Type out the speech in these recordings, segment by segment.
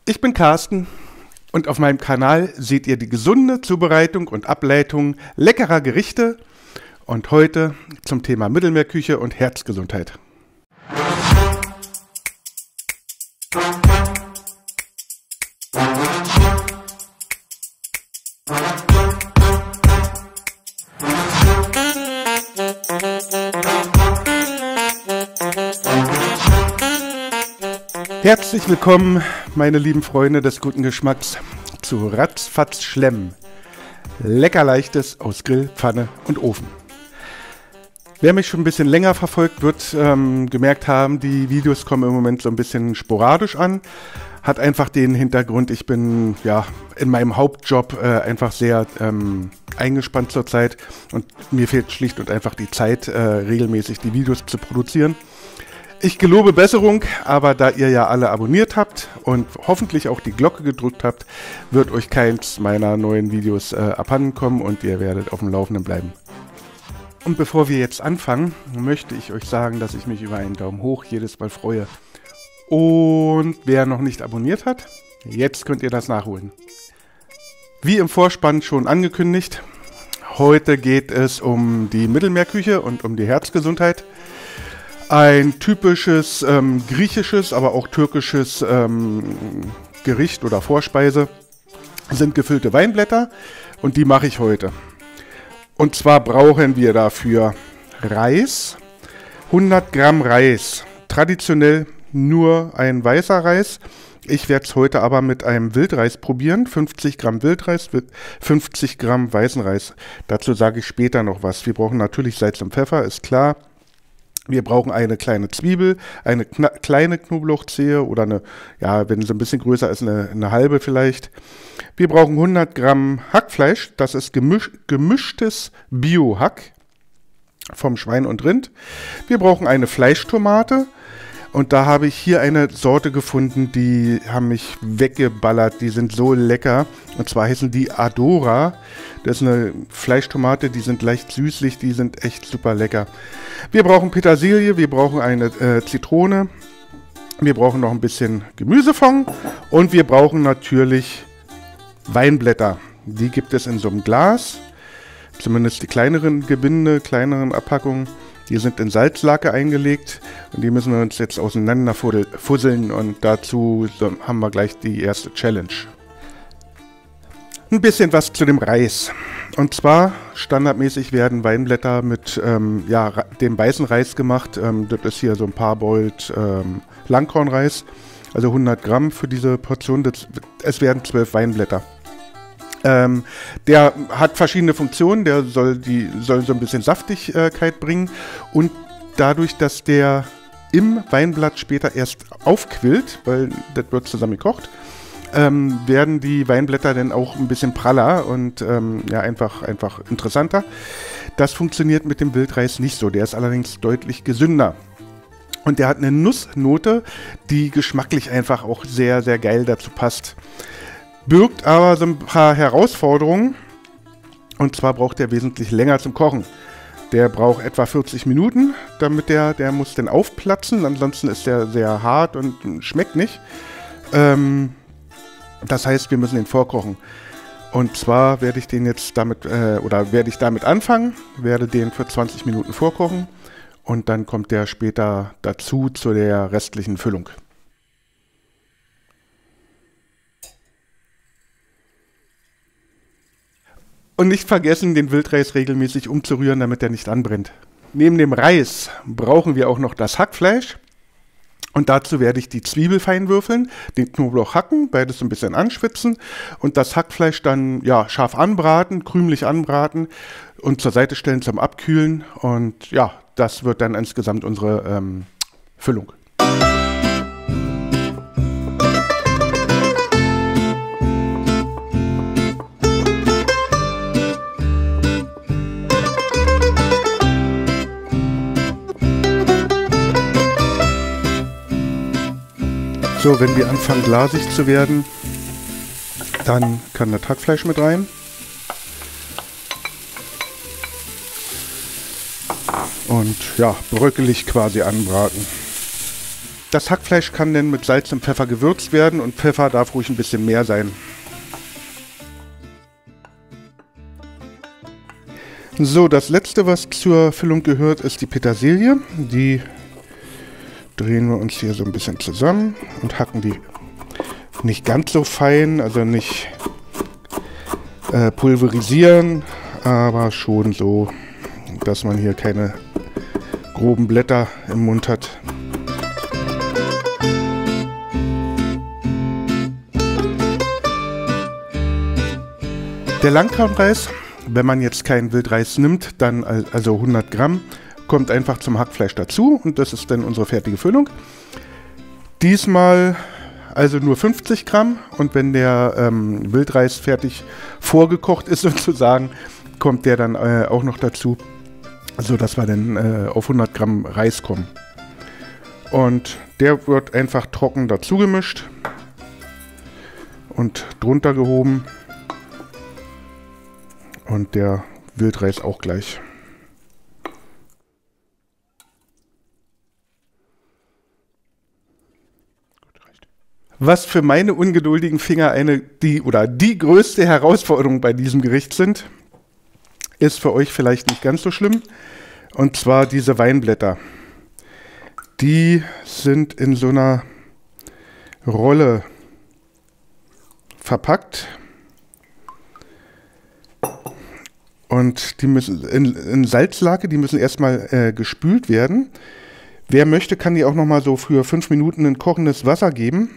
Ich bin Carsten und auf meinem Kanal seht ihr die gesunde Zubereitung und Ableitung leckerer Gerichte und heute zum Thema Mittelmeerküche und Herzgesundheit. Herzlich willkommen, meine lieben Freunde des guten Geschmacks, zu Ratzfatz Schlemm. Lecker Leichtes aus Grill, Pfanne und Ofen. Wer mich schon ein bisschen länger verfolgt, wird gemerkt haben, die Videos kommen im Moment so ein bisschen sporadisch an. Hat einfach den Hintergrund, ich bin ja in meinem Hauptjob einfach sehr eingespannt zurzeit und mir fehlt schlicht und einfach die Zeit, regelmäßig die Videos zu produzieren. Ich gelobe Besserung, aber da ihr ja alle abonniert habt und hoffentlich auch die Glocke gedrückt habt, wird euch keins meiner neuen Videos abhanden kommen und ihr werdet auf dem Laufenden bleiben. Und bevor wir jetzt anfangen, möchte ich euch sagen, dass ich mich über einen Daumen hoch jedes Mal freue. Und wer noch nicht abonniert hat, jetzt könnt ihr das nachholen. Wie im Vorspann schon angekündigt, heute geht es um die Mittelmeerküche und um die Herzgesundheit. Ein typisches griechisches, aber auch türkisches Gericht oder Vorspeise sind gefüllte Weinblätter und die mache ich heute. Und zwar brauchen wir dafür Reis, 100 Gramm Reis, traditionell nur ein weißer Reis. Ich werde es heute aber mit einem Wildreis probieren, 50 Gramm Wildreis, 50 Gramm weißen Reis. Dazu sage ich später noch was. Wir brauchen natürlich Salz und Pfeffer, ist klar. Wir brauchen eine kleine Zwiebel, eine kleine Knoblauchzehe oder eine, ja, wenn sie ein bisschen größer ist, eine halbe vielleicht. Wir brauchen 100 Gramm Hackfleisch, das ist gemischtes Bio-Hack vom Schwein und Rind. Wir brauchen eine Fleischtomate und da habe ich hier eine Sorte gefunden, die haben mich weggeballert, die sind so lecker. Und zwar heißen die Adora. Das ist eine Fleischtomate, die sind leicht süßlich, die sind echt super lecker. Wir brauchen Petersilie, wir brauchen eine Zitrone, wir brauchen noch ein bisschen Gemüsefond und wir brauchen natürlich Weinblätter. Die gibt es in so einem Glas, zumindest die kleineren Gebinde, kleineren Abpackungen. Die sind in Salzlake eingelegt und die müssen wir uns jetzt auseinander fusseln und dazu haben wir gleich die erste Challenge. Ein bisschen was zu dem Reis. Und zwar standardmäßig werden Weinblätter mit dem weißen Reis gemacht. Das ist hier so ein Parboiled Langkornreis, also 100 Gramm für diese Portion. Es werden 12 Weinblätter. Der hat verschiedene Funktionen, der soll so ein bisschen Saftigkeit bringen und dadurch, dass der im Weinblatt später erst aufquillt, weil das wird zusammen gekocht, werden die Weinblätter dann auch ein bisschen praller und einfach interessanter. Das funktioniert mit dem Wildreis nicht so, der ist allerdings deutlich gesünder. Und der hat eine Nussnote, die geschmacklich einfach auch sehr, sehr geil dazu passt. Birgt aber so ein paar Herausforderungen. Und zwar braucht der wesentlich länger zum Kochen. Der braucht etwa 40 Minuten, damit der muss dann aufplatzen. Ansonsten ist der sehr hart und schmeckt nicht. Das heißt, wir müssen den vorkochen. Und zwar werde ich den jetzt damit anfangen, werde den für 20 Minuten vorkochen. Und dann kommt der später dazu zu der restlichen Füllung. Und nicht vergessen, den Wildreis regelmäßig umzurühren, damit er nicht anbrennt. Neben dem Reis brauchen wir auch noch das Hackfleisch. Und dazu werde ich die Zwiebel fein würfeln, den Knoblauch hacken, beides so ein bisschen anschwitzen und das Hackfleisch dann scharf anbraten, krümelig anbraten und zur Seite stellen zum Abkühlen. Und ja, das wird dann insgesamt unsere Füllung. So, wenn wir anfangen glasig zu werden, dann kann das Hackfleisch mit rein. Und ja, bröckelig quasi anbraten. Das Hackfleisch kann dann mit Salz und Pfeffer gewürzt werden und Pfeffer darf ruhig ein bisschen mehr sein. So, das letzte, was zur Füllung gehört, ist die Petersilie. Die drehen wir uns hier so ein bisschen zusammen und hacken die nicht ganz so fein, also nicht pulverisieren, aber schon so, dass man hier keine groben Blätter im Mund hat. Der Langkornreis, wenn man jetzt keinen Wildreis nimmt, dann also 100 Gramm, kommt einfach zum Hackfleisch dazu und das ist dann unsere fertige Füllung. Diesmal also nur 50 Gramm und wenn der Wildreis fertig vorgekocht ist sozusagen, kommt der dann auch noch dazu, sodass wir dann auf 100 Gramm Reis kommen. Und der wird einfach trocken dazu gemischt und drunter gehoben. Und der Wildreis auch gleich. Was für meine ungeduldigen Finger die größte Herausforderung bei diesem Gericht sind, ist für euch vielleicht nicht ganz so schlimm. Und zwar diese Weinblätter. Die sind in so einer Rolle verpackt. Und die müssen in Salzlake, die müssen erstmal gespült werden. Wer möchte, kann die auch nochmal so für 5 Minuten in kochendes Wasser geben.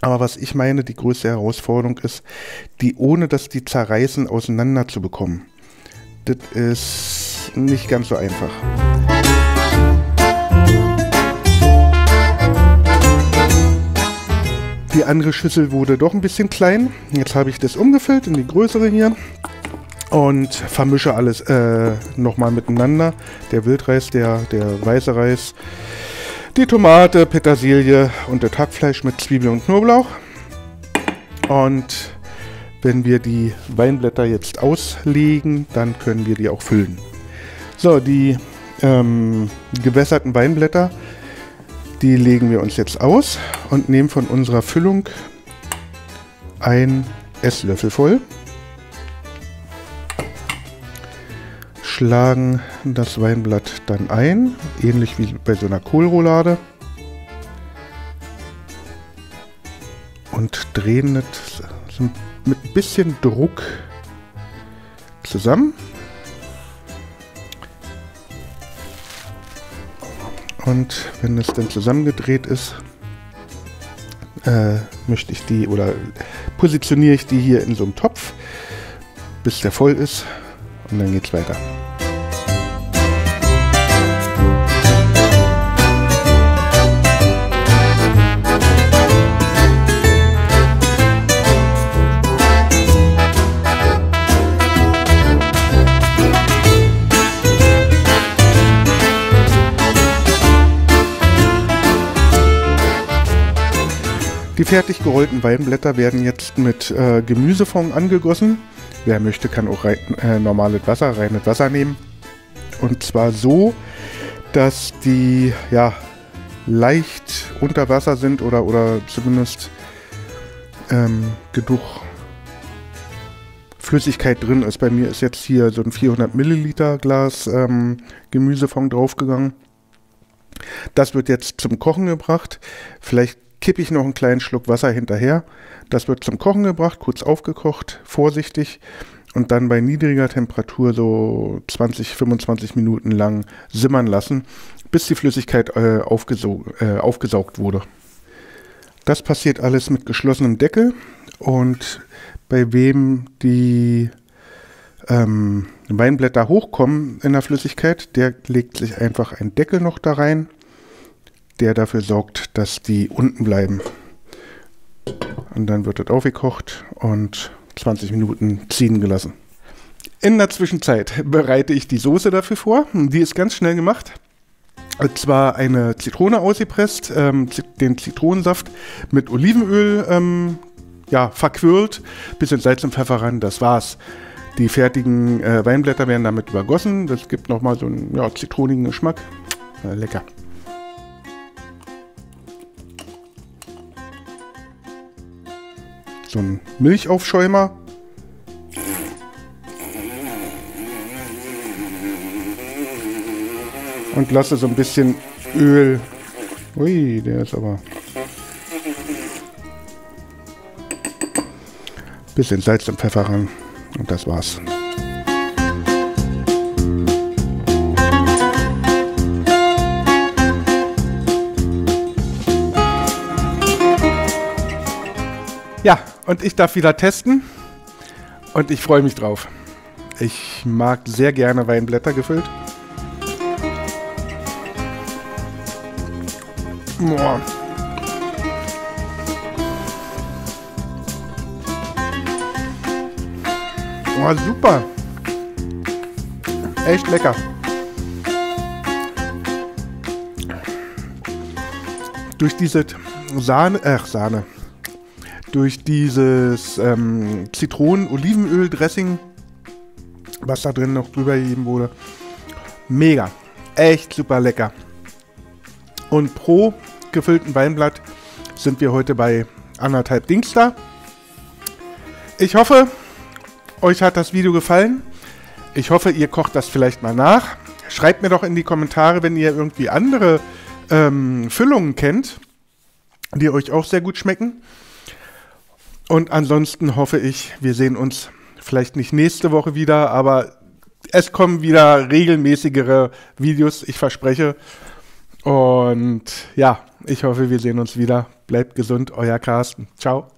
Aber was ich meine, die größte Herausforderung ist, die ohne dass die zerreißen, auseinander zu bekommen. Das ist nicht ganz so einfach. Die andere Schüssel wurde doch ein bisschen klein. Jetzt habe ich das umgefüllt in die größere hier. Und vermische alles nochmal miteinander. Der Wildreis, der weiße Reis, die Tomate, Petersilie und das Hackfleisch mit Zwiebeln und Knoblauch. Und wenn wir die Weinblätter jetzt auslegen, dann können wir die auch füllen. So, die gewässerten Weinblätter, die legen wir uns jetzt aus und nehmen von unserer Füllung einen Esslöffel voll. Schlagen das Weinblatt dann ein, ähnlich wie bei so einer Kohlroulade. Und drehen es mit ein bisschen Druck zusammen. Und wenn es dann zusammengedreht ist, positioniere ich die hier in so einem Topf, bis der voll ist. Und dann geht's weiter. Die fertig gerollten Weinblätter werden jetzt mit Gemüsefond angegossen. Wer möchte, kann auch normales Wasser, reines Wasser nehmen. Und zwar so, dass die ja leicht unter Wasser sind oder zumindest genug Flüssigkeit drin ist. Bei mir ist jetzt hier so ein 400 Milliliter Glas Gemüsefond draufgegangen. Das wird jetzt zum Kochen gebracht. Vielleicht kippe ich noch einen kleinen Schluck Wasser hinterher. Das wird zum Kochen gebracht, kurz aufgekocht, vorsichtig und dann bei niedriger Temperatur so 20-25 Minuten lang simmern lassen, bis die Flüssigkeit aufgesaugt wurde. Das passiert alles mit geschlossenem Deckel und bei wem die Weinblätter hochkommen in der Flüssigkeit, der legt sich einfach einen Deckel noch da rein, der dafür sorgt, dass die unten bleiben. Und dann wird das aufgekocht und 20 Minuten ziehen gelassen. In der Zwischenzeit bereite ich die Soße dafür vor. Die ist ganz schnell gemacht. Und zwar eine Zitrone ausgepresst, den Zitronensaft mit Olivenöl verquirlt, bisschen Salz und Pfeffer ran, das war's. Die fertigen Weinblätter werden damit übergossen. Das gibt nochmal so einen zitronigen Geschmack. Lecker. so einen Milchaufschäumer. Und lasse so ein bisschen Öl. Ui, der ist aber. Bisschen Salz und Pfeffer ran. Und das war's. Ja, und ich darf wieder testen. Und ich freue mich drauf. Ich mag sehr gerne Weinblätter gefüllt. Boah. Oh, super. Echt lecker. Durch diese Sahne. Durch dieses Zitronen-Olivenöl-Dressing, was da drin noch drüber gegeben wurde. Mega. Echt super lecker. Und pro gefüllten Weinblatt sind wir heute bei 1,5 Dings da. Ich hoffe, euch hat das Video gefallen. Ich hoffe, ihr kocht das vielleicht mal nach. Schreibt mir doch in die Kommentare, wenn ihr irgendwie andere Füllungen kennt, die euch auch sehr gut schmecken. Und ansonsten hoffe ich, wir sehen uns vielleicht nicht nächste Woche wieder, aber es kommen wieder regelmäßigere Videos, ich verspreche. Und ja, ich hoffe, wir sehen uns wieder. Bleibt gesund, euer Carsten. Ciao.